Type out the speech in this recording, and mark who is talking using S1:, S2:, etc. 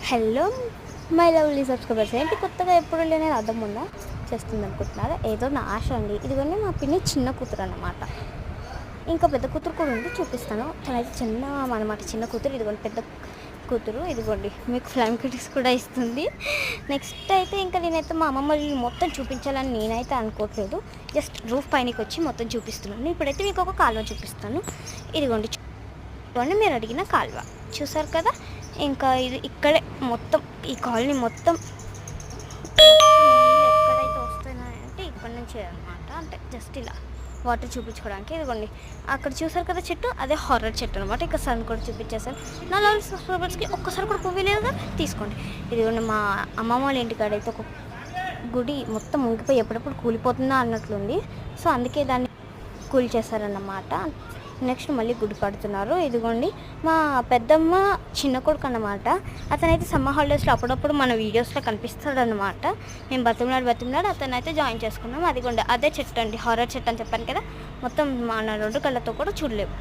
S1: Hello my lovely subscribers, ఏంటి కొత్తగా ఎప్పుడు లేని అర్థం ఉందా చేస్తుంది అనుకుంటున్నారా? ఏదో నా ఆశ అండి. ఇదిగోండి మా పిన్ని చిన్న కూతురు అన్నమాట. ఇంకా పెద్ద కూతురు కూడా ఉంది, చూపిస్తాను. తనైతే చిన్న అనమాట, చిన్న కూతురు. ఇదిగోండి పెద్ద కూతురు, ఇదిగోండి మీకు ఫ్లైమ్ కిటిక్స్ కూడా ఇస్తుంది. నెక్స్ట్ అయితే ఇంకా నేనైతే మా అమ్మమ్మ మొత్తం చూపించాలని నేనైతే అనుకోవట్లేదు. జస్ట్ రూఫ్ పైనకి వచ్చి మొత్తం చూపిస్తున్నాను. ఇప్పుడైతే మీకు ఒక కాలువ చూపిస్తాను. ఇదిగోండి చూడండి, మీరు అడిగిన కాలువ చూసారు కదా. ఇంకా ఇది ఇక్కడే మొత్తం ఈ కాలనీ మొత్తం ఎక్కడైతే వస్తున్నాయంటే ఇక్కడ నుంచే అనమాట. అంటే జస్ట్ ఇలా వాటర్ చూపించుకోవడానికి. ఇదిగోండి అక్కడ చూసారు కదా చెట్టు, అదే హారర్ చెట్టు అనమాట. ఇక్కడ సన్ కూడా చూపించేసాను. నా లవ్ సబ్స్క్రైబర్స్కి ఒక్కసారి కూడా పువ్వు లేదు కదా, తీసుకోండి. ఇదిగోండి మా అమ్మమ్మ వాళ్ళ ఇంటికాడైతే ఒక గుడి మొత్తం ఉంగిపోయి ఎప్పుడప్పుడు కూలిపోతుందా అన్నట్లుంది. సో అందుకే దాన్ని కూల్ చేశారన్నమాట. నెక్స్ట్ మళ్ళీ గుడి కడుతున్నారు. ఇదిగోండి మా పెద్దమ్మ చిన్న కొడుకు అన్నమాట. అతనైతే సమ్మర్ హాలిడేస్లో అప్పుడప్పుడు మన వీడియోస్లో కనిపిస్తాడు అనమాట. మేము బతిమలాడు అతనైతే జాయిన్ చేసుకున్నాం. అదిగోండి అదే చెట్టు అండి, హారర్ చెట్టు అని చెప్పాను కదా. మొత్తం మన రెండు కళ్ళతో కూడా చూడలేము.